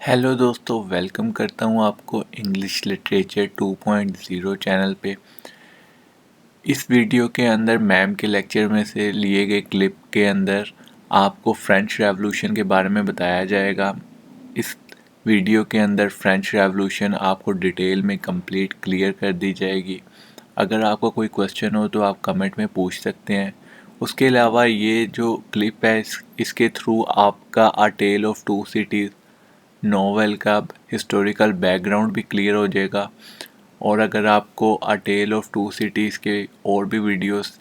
Hello दोस्तों, welcome करता हूँ आपको इंग्लिश लिटरेचर 2.0 चैनल पे। इस वीडियो के अंदर मैम के लेक्चर में से लिए गए क्लिप के अंदर आपको फ्रेंच रेवोल्यूशन के बारे में बताया जाएगा। इस वीडियो के अंदर फ्रेंच रेवोल्यूशन आपको डिटेल में कंप्लीट क्लियर कर दी जाएगी। अगर आपको कोई क्वेश्चन हो तो आप कमेंट में पूछ सकते हैं। उसके अलावा ये जो क्लिप है इसके थ्रू आपका a tale of two cities novel का हिस्टोरिकल बैकग्राउंड भी क्लियर हो जाएगा। और अगर आपको a tale of two cities के और भी वीडियोस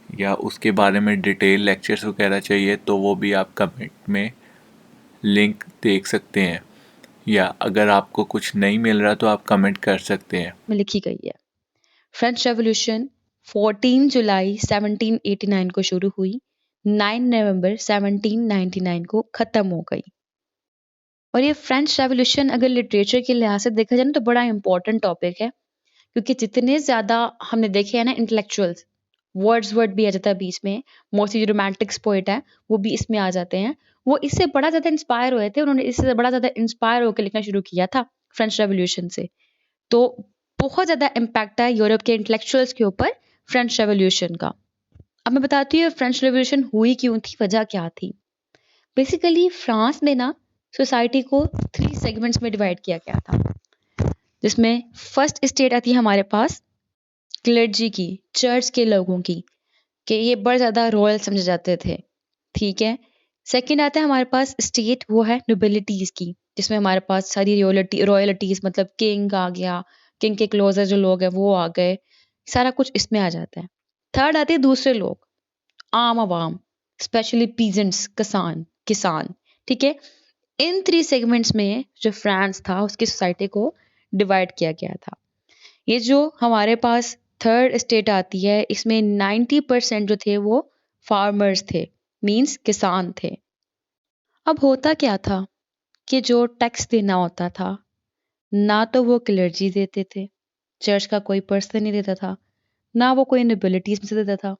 या उसके बारे में डिटेल लेक्चर्स वगैरह चाहिए तो वो भी आप कमेंट में लिंक देख सकते हैं, या अगर आपको कुछ नहीं मिल रहा तो आप कमेंट कर सकते हैं। में लिखी गई है। फ्रेंच रेवोल्यूशन 14 जुलाई 1789 को शुरू हुई, 9 नवंबर 1799 को खत्म हो गई। और ये फ्रेंच रेवोल्यूशन अगर लिटरेचर के लिहाज से देखा जाए ना तो बड़ा इंपॉर्टेंट टॉपिक है, क्योंकि जितने ज़्यादा हमने देखे हैं ना इंटेलेक्चुअल्स, वर्ड्सवर्थ भी आ जाता है बीच में, मोस्टली जो रोमांटिक्स पोइट है वो भी इसमें आ जाते हैं। वो इससे बड़ा ज़्यादा इंस्पायर हुए थे, उन्होंने इससे बड़ा ज़्यादा इंस्पायर होकर लिखना शुरू किया था फ्रेंच रेवोल्यूशन से। तो बहुत ज़्यादा इम्पैक्ट है यूरोप के इंटेलेक्चुअल्स के ऊपर फ्रेंच रेवोल्यूशन का। अब मैं बताती हूँ फ्रेंच रेवोल्यूशन हुई क्यों थी, वजह क्या थी। बेसिकली फ्रांस में ना सोसाइटी को 3 सेगमेंट्स में डिवाइड किया गया था, जिसमें फर्स्ट स्टेट आती है हमारे पास क्लर्जी की, चर्च के लोगों की, कि ये बड़े ज़्यादा रॉयल समझे जाते थे, ठीक है। सेकंड आता है हमारे पास स्टेट, वो है नोबिलिटीज़ की, जिसमें हमारे पास सारी रॉयल्टीज़ मतलब किंग आ गया, किंग के क्लोजर जो लोग हैं वो आ गए, सारा कुछ इसमें आ जाता है। थर्ड आते हैं दूसरे लोग, आम आवाम, स्पेशली पीजेंट्स, किसान किसान, ठीक है। इन 3 सेगमेंट्स में जो फ्रांस था उसकी सोसाइटी को डिवाइड किया गया था। ये जो हमारे पास थर्ड स्टेट आती है, इसमें 90% जो थे वो फार्मर्स थे, मींस किसान थे। अब होता क्या था कि जो टैक्स देना होता था, ना तो वो क्लर्जी देते थे, चर्च का कोई पर्सन नहीं देता था, ना वो कोई नोबिलिटीज में से देता था।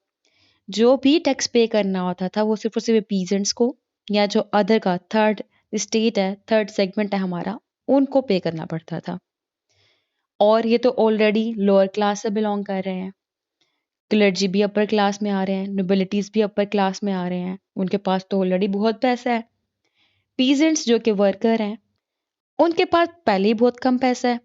जो भी टैक्स पे करना होता था वो सिर्फ और सिर्फ पीजेंट्स को, या जो अदर का थर्ड स्टेट है, थर्ड सेगमेंट है हमारा, उनको पे करना पड़ता था। और ये तो ऑलरेडी लोअर क्लास से बिलोंग कर रहे हैं, क्लर्जी भी अपर क्लास में आ रहे हैं, नोबिलिटीज भी अपर क्लास में आ रहे हैं, उनके पास तो ऑलरेडी बहुत पैसा है। पीजेंट्स जो कि वर्कर हैं, उनके पास पहले ही बहुत कम पैसा है,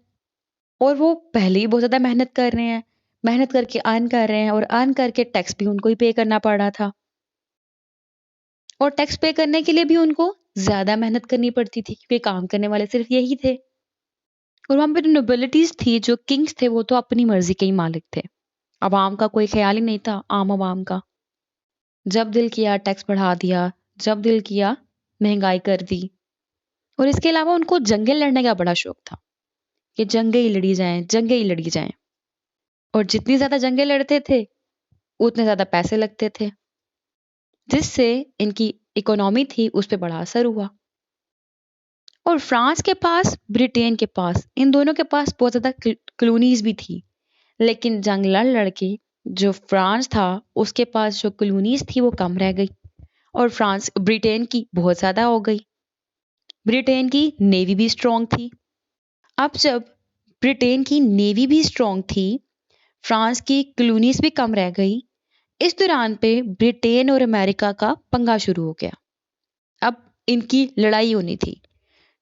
और वो पहले ही बहुत ज़्यादा मेहनत कर रहे हैं, मेहनत करके अर्न कर रहे हैं, और अर्न करके टैक्स भी उनको ही पे करना पड़ रहा था। और टैक्स पे करने के लिए भी उनको ज़्यादा मेहनत करनी पड़ती थी, क्योंकि काम करने वाले सिर्फ यही थे। और वहाँ पे जो नोबिलिटीज थी, जो किंग्स थे, वो तो अपनी मर्जी के ही मालिक थे, अवाम का कोई ख्याल ही नहीं था, आम आवाम का। जब दिल किया टैक्स बढ़ा दिया, जब दिल किया महंगाई कर दी। और इसके अलावा उनको जंगें लड़ने का बड़ा शौक था, कि जंगें ही लड़ी जाएं, जंगें ही लड़ी जाएं। और जितनी ज़्यादा जंगें लड़ते थे उतने ज़्यादा पैसे लगते थे, जिससे इनकी इकोनॉमी थी उस पर बड़ा असर हुआ। और फ्रांस के पास, ब्रिटेन के पास, इन दोनों के पास बहुत ज़्यादा कॉलोनीज भी थी, लेकिन जंग लड़ लड़ के जो फ्रांस था उसके पास जो कॉलोनीज थी वो कम रह गई, और फ्रांस ब्रिटेन की बहुत ज़्यादा हो गई। ब्रिटेन की नेवी भी स्ट्रांग थी। अब जब ब्रिटेन की नेवी भी स्ट्रांग थी, फ्रांस की कॉलोनीज भी कम रह गई, इस दौरान पे ब्रिटेन और अमेरिका का पंगा शुरू हो गया। अब इनकी लड़ाई होनी थी,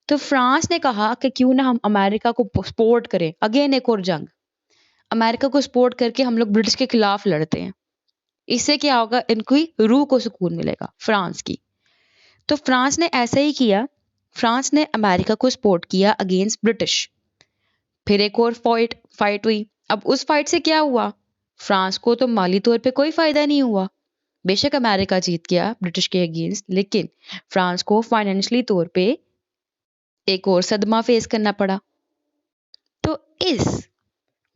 तो फ्रांस ने कहा कि क्यों ना हम अमेरिका को सपोर्ट करें, अगेन एक और जंग, अमेरिका को सपोर्ट करके हम लोग ब्रिटिश के खिलाफ लड़ते हैं। इससे क्या होगा, इनको ही रूह को सुकून मिलेगा फ्रांस की। तो फ्रांस ने ऐसा ही किया, फ्रांस ने अमेरिका को सपोर्ट किया अगेंस्ट ब्रिटिश। फिर एक और फाइट हुई। अब उस फाइट से क्या हुआ, फ्रांस को तो माली तौर पे कोई फायदा नहीं हुआ। बेशक अमेरिका जीत गया ब्रिटिश के अगेंस्ट, लेकिन फ्रांस को फाइनेंशियली तौर पे एक और सदमा फेस करना पड़ा। तो इस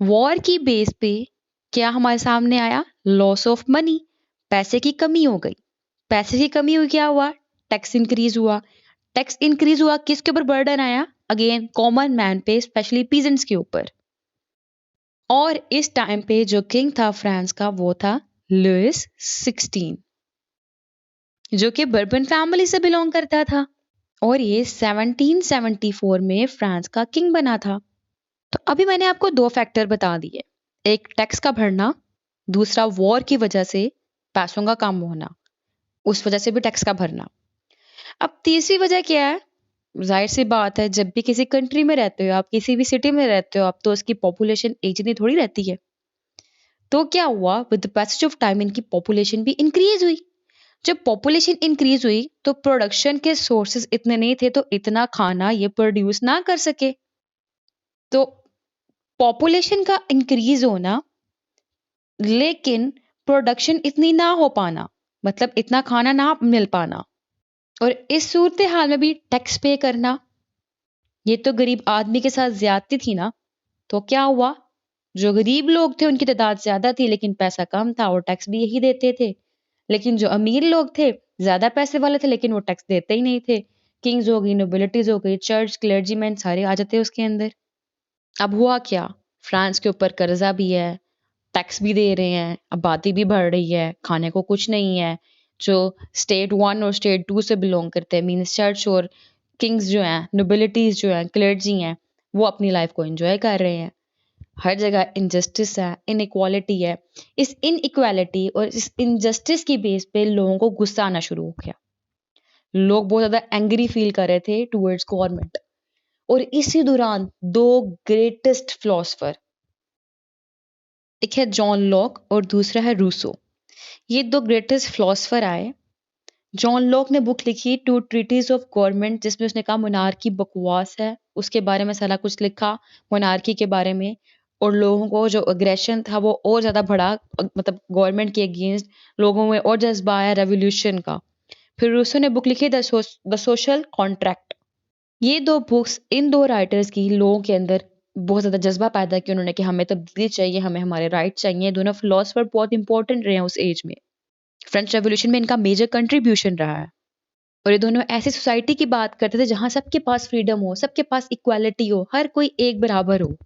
वॉर की बेस पे क्या हमारे सामने आया, लॉस ऑफ मनी, पैसे की कमी हो गई। पैसे की कमी हुई, क्या हुआ, टैक्स इंक्रीज हुआ। टैक्स इंक्रीज हुआ, किसके ऊपर बर्डन आया, अगेन कॉमन मैन पे, स्पेशली पीजेंट्स के ऊपर। और इस टाइम पे जो किंग था फ्रांस का वो था लुइस 16, जो कि बर्बन फैमिली से बिलोंग करता था। और ये 1774 में फ्रांस का किंग बना था। तो अभी मैंने आपको दो फैक्टर बता दिए, एक टैक्स का भरना, दूसरा वॉर की वजह से पैसों का कम होना, उस वजह से भी टैक्स का भरना। अब तीसरी वजह क्या है? जाहिर सी बात है, जब भी किसी कंट्री में रहते हो आप, किसी भी सिटी में रहते हो आप, तो उसकी पॉपुलेशन एक जितनी थोड़ी रहती है। तो क्या हुआ, with the passage of time इनकी पॉपुलेशन भी इंक्रीज हुई। जब पॉपुलेशन इंक्रीज हुई तो प्रोडक्शन के सोर्सेज इतने नहीं थे, तो इतना खाना ये प्रोड्यूस ना कर सके। तो पॉपुलेशन का इंक्रीज होना लेकिन प्रोडक्शन इतनी ना हो पाना, मतलब इतना खाना ना मिल पाना, और इस सूरत हाल में भी टैक्स पे करना, ये तो गरीब आदमी के साथ ज्यादती थी ना। तो क्या हुआ, जो गरीब लोग थे उनकी तादाद ज्यादा थी लेकिन पैसा कम था और टैक्स भी यही देते थे। लेकिन जो अमीर लोग थे, ज्यादा पैसे वाले थे लेकिन वो टैक्स देते ही नहीं थे। किंग्स हो गई, नोबिलिटीज हो गई, चर्च, क्लर्जीमैन सारे आ जाते उसके अंदर। अब हुआ क्या, फ्रांस के ऊपर कर्जा भी है, टैक्स भी दे रहे हैं, आबादी भी बढ़ रही है, खाने को कुछ नहीं है। जो स्टेट वन और स्टेट टू से बिलोंग करते हैं, मीन्स चर्च और किंग्स जो हैं, नोबिलिटीज जो हैं, क्लर्जी हैं, वो अपनी लाइफ को एंजॉय कर रहे हैं। हर जगह इनजस्टिस है, इनइक्वालिटी है। इस इनइक्वालिटी और इस इनजस्टिस की बेस पे लोगों को गुस्सा आना शुरू हो गया। लोग बहुत ज्यादा एंग्री फील कर रहे थे टुवर्ड्स गवर्नमेंट। और इसी दौरान दो ग्रेटेस्ट फिलोसफर, एक है जॉन लॉक और दूसरा है रूसो, ये दो ग्रेटेस्ट फिलोसफर आए। जॉन लॉक ने बुक लिखी टू ट्रीटीज ऑफ गवर्नमेंट, जिसमें उसने कहा मोनार्की बकवास है, उसके बारे में सारा कुछ लिखा मोनार्की के बारे में। और लोगों को जो अग्रेशन था वो और ज़्यादा बढ़ा, मतलब गवर्नमेंट के अगेंस्ट लोगों में और जज्बा आया रेवोल्यूशन का। फिर रूसो ने बुक लिखी द सोशल कॉन्ट्रैक्ट। ये दो बुक्स, इन दो राइटर्स की लोगों के अंदर बहुत ज़्यादा जज्बा पैदा किया उन्होंने कि हमें तब्दीली चाहिए, हमें हमारे राइट चाहिए। दोनों फिलोसफर बहुत इंपॉर्टेंट रहे हैं उस एज में। फ्रेंच रेवोल्यूशन में इनका मेजर कंट्रीब्यूशन रहा है। और ये दोनों ऐसी सोसाइटी की बात करते थे जहां सबके पास फ्रीडम हो, सबके पास इक्वालिटी हो, हर कोई एक बराबर हो।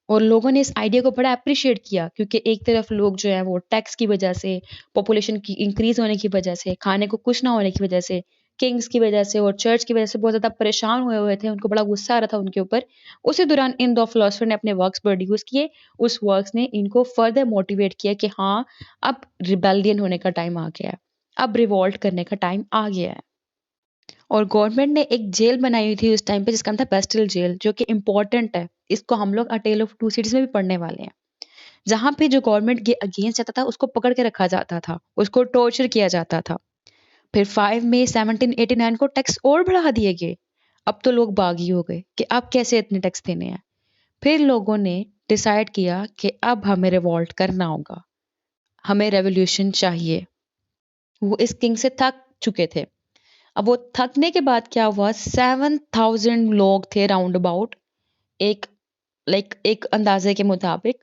और लोगों ने इस आइडिया को बड़ा अप्रिशिएट किया, क्योंकि एक तरफ लोग जो है वो टैक्स की वजह से, पॉपुलेशन की इंक्रीज होने की वजह से, खाने को कुछ ना होने की वजह से, किंग्स की वजह से और चर्च की वजह से बहुत ज्यादा परेशान हुए हुए थे, उनको बड़ा गुस्सा आ रहा था उनके ऊपर। उसी दौरान इन दो फिलोसफर ने अपने वर्क्स प्रोड्यूस किए। उस वर्क्स ने इनको फर्दर मोटिवेट किया कि हाँ, अब रिबेलियन होने का टाइम आ गया है, अब रिवॉल्ट करने का टाइम आ गया है। और गवर्नमेंट ने एक जेल बनाई हुई थी उस टाइम पे जिसका नाम था बेस्टिल जेल, जो कि इम्पोर्टेंट है। इसको हम लोग अ टेल ऑफ टू सिटीज में भी पढ़ने वाले हैं। जहां पे जो गवर्नमेंट के अगेंस्ट जाता था उसको पकड़ के रखा जाता था, उसको टॉर्चर किया जाता था। फिर 5 मई 1789 को टैक्स और बढ़ा दिए गए। अब तो लोग बागी हो गए कि अब कैसे इतने टैक्स देने हैं। फिर लोगों ने डिसाइड किया कि अब हमें रिवॉल्ट करना होगा, हमें रेवोल्यूशन चाहिए। वो इस किंग से थक चुके थे। अब वो थकने के बाद क्या हुआ, 7,000 लोग थे राउंड अबाउट, एक एक अंदाजे के मुताबिक।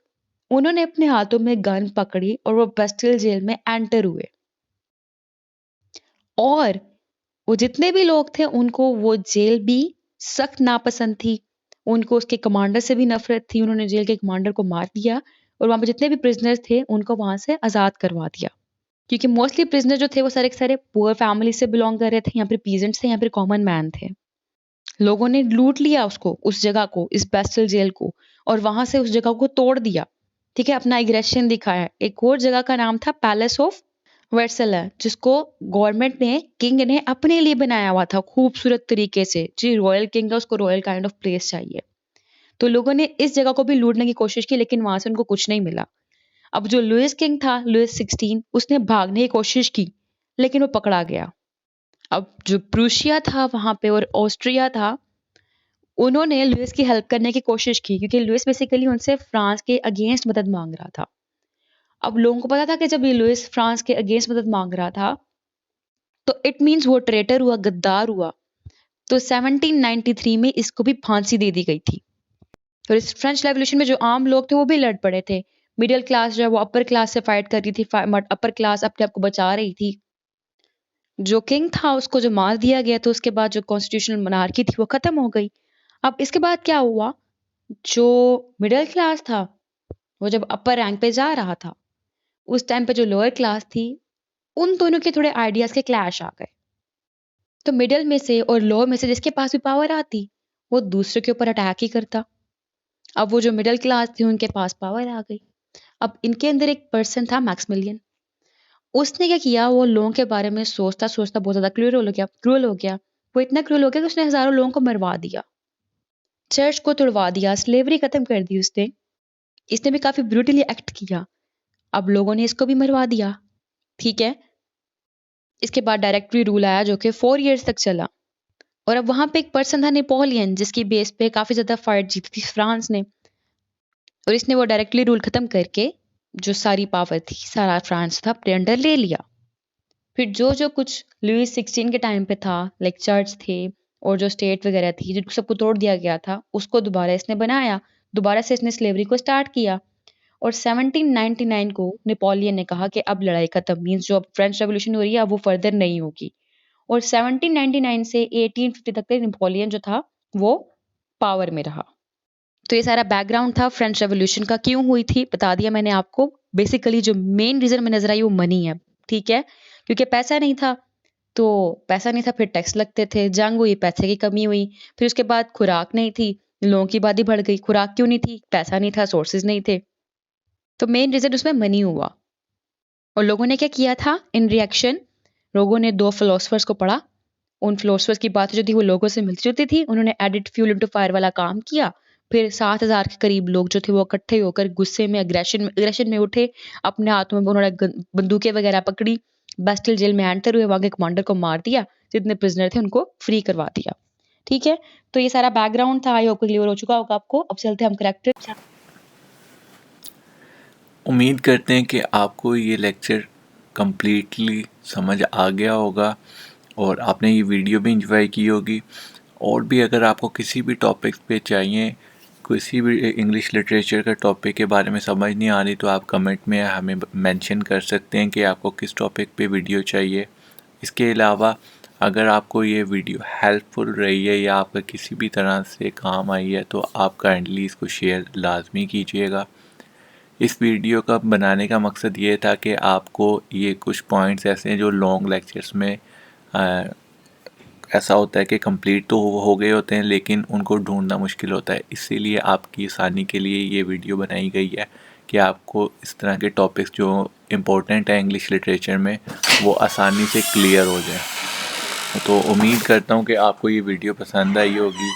उन्होंने अपने हाथों में गन पकड़ी और वो बेस्टिल जेल में एंटर हुए। और वो जितने भी लोग थे उनको वो जेल भी सख्त नापसंद थी, उनको उसके कमांडर से भी नफरत थी। उन्होंने जेल के कमांडर को मार दिया और वहां पे जितने भी प्रिजनर्स थे उनको वहां से आजाद करवा दिया। क्योंकि मोस्टली प्रिजनर जो थे वो सारे के सारे पुअर फैमिली से बिलोंग कर रहे थे, यहाँ पे पीजेंट्स थे, यहाँ पे कॉमन मैन थे। लोगों ने लूट लिया उसको, उस जगह को, इस बेस्टल जेल को, और वहां से उस जगह को तोड़ दिया। ठीक है, अपना एग्रेशन दिखाया। एक और जगह का नाम था पैलेस ऑफ वर्सला, जिसको गवर्नमेंट ने, किंग ने अपने लिए बनाया हुआ था खूबसूरत तरीके से। जी, रॉयल किंग है, उसको रॉयल काइंड ऑफ प्लेस चाहिए। तो लोगों ने इस जगह को भी लूटने की कोशिश की लेकिन वहां से उनको कुछ नहीं मिला। अब जो लुइस किंग था, लुइस 16, उसने भागने की कोशिश की लेकिन वो पकड़ा गया। अब जो प्रूशिया था वहां पे और ऑस्ट्रिया था, उन्होंने लुइस की हेल्प करने की कोशिश की, क्योंकि लुइस बेसिकली उनसे फ्रांस के अगेंस्ट मदद मांग रहा था। अब लोगों को पता था कि जब ये लुइस फ्रांस के अगेंस्ट मदद मांग रहा था तो इट मींस वो ट्रेटर हुआ, गद्दार हुआ। तो 1793 में इसको भी फांसी दे दी गई थी। और इस फ्रेंच रेवोल्यूशन में जो आम लोग थे वो भी लड़ पड़े थे। मिडिल क्लास जो है वो अपर क्लास से फाइट कर रही थी, अपर क्लास अपने आप को बचा रही थी। जो किंग था उसको जो मार दिया गया, तो उसके बाद जो कॉन्स्टिट्यूशनल मोनार्की थी वो खत्म हो गई। अब इसके बाद क्या हुआ, जो मिडिल क्लास था वो जब अपर रैंक पे जा रहा था, उस टाइम पे जो लोअर क्लास थी, उन दोनों के थोड़े आइडियाज के क्लैश आ गए। तो मिडिल में से और लो में से जिसके पास भी पावर आती वो दूसरे के ऊपर अटैक ही करता। अब वो जो मिडिल क्लास थी उनके पास पावर आ गई। अब इनके अंदर एक पर्सन था मैक्समिलियन। उसने क्या किया, वो लोगों के बारे में सोचता सोचता बहुत ज्यादा क्रूअल हो गया। वो इतना क्रूअल हो गया कि उसने हजारों लोगों को मरवा दिया, चर्च को तोड़वा दिया, स्लेवरी खत्म कर दी उसने। इसने भी काफी ब्रूटली एक्ट किया। अब लोगों ने इसको भी मरवा दिया, ठीक है। इसके बाद डायरेक्टरी रूल आया जो कि 4 इयर्स तक चला। और अब वहां पे एक पर्सन था नेपोलियन, जिसकी बेस पे काफी ज्यादा फाइट जीती थी फ्रांस ने। और इसने वो डायरेक्टली रूल खत्म करके जो सारी पावर थी, सारा फ्रांस था अपने अंडर ले लिया। फिर जो जो कुछ लुईस 16 के टाइम पे था, लाइक चर्च थे और जो स्टेट वगैरह थी, जिनको सबको तोड़ दिया गया था, उसको दोबारा इसने बनाया। दोबारा से इसने स्लेवरी को स्टार्ट किया। और 1799 को नेपोलियन ने कहा कि अब लड़ाई खत्म, मींस जो अब फ्रेंच रेवोल्यूशन हो रही है अब वो फर्दर नहीं होगी। और 1799 से 1850 तक के नेपोलियन जो था वो पावर में रहा। तो ये सारा बैकग्राउंड था फ्रेंच रेवोल्यूशन का, क्यों हुई थी बता दिया मैंने आपको। बेसिकली जो मेन रीजन में नजर आई वो मनी है, ठीक है। क्योंकि पैसा नहीं था, तो पैसा नहीं था, फिर टैक्स लगते थे, जंग हुई, पैसे की कमी हुई। फिर उसके बाद खुराक नहीं थी, लोगों की आबादी बढ़ गई। खुराक क्यों नहीं थी? पैसा नहीं था, सोर्सेज नहीं थे। तो मेन रीजन उसमें मनी हुआ। और लोगों ने क्या किया था इन रिएक्शन? लोगों ने 2 फिलोसफर्स को पढ़ा। उन फिलोसफर्स की बातें जो थी वो लोगों से मिलती जुलती थी। उन्होंने एडिट फ्यूल इनटू फायर वाला काम किया। फिर 7,000 के करीब लोग जो थे वो इकट्ठे होकर गुस्से में, अग्रेशन में उठे। अपने हाथों में उन्होंने बंदूकें वगैरह पकड़ी। बेस्टिल जेल में एंटर हुए, वहां के कमांडर को मार दिया, जितने प्रिजनर थे उनको फ्री करवा दिया। ठीक है, तो ये सारा बैकग्राउंड था। आई होप क्लियर हो चुका होगा आपको। अब चलते हैं हम करेक्टर। उम्मीद करते हैं कि आपको ये लेक्चर कम्प्लीटली समझ आ गया होगा और आपने ये वीडियो भी इंजॉय की होगी। और भी अगर आपको किसी भी टॉपिक पे चाहिए, किसी भी इंग्लिश लिटरेचर का टॉपिक के बारे में समझ नहीं आ रही, तो आप कमेंट में हमें मेंशन कर सकते हैं कि आपको किस टॉपिक पे वीडियो चाहिए। इसके अलावा अगर आपको ये वीडियो हेल्पफुल रही है या आपका किसी भी तरह से काम आई है, तो आप काइंडली इसको शेयर लाजमी कीजिएगा। इस वीडियो का बनाने का मकसद ये था कि आपको ये कुछ पॉइंट्स ऐसे हैं जो लॉन्ग लेक्चर्स में ऐसा होता है कि कंप्लीट तो हो गए होते हैं, लेकिन उनको ढूंढना मुश्किल होता है। इसीलिए आपकी आसानी के लिए ये वीडियो बनाई गई है कि आपको इस तरह के टॉपिक्स जो इम्पोर्टेंट है इंग्लिश लिटरेचर में वो आसानी से क्लियर हो जाए। तो उम्मीद करता हूँ कि आपको ये वीडियो पसंद आई होगी।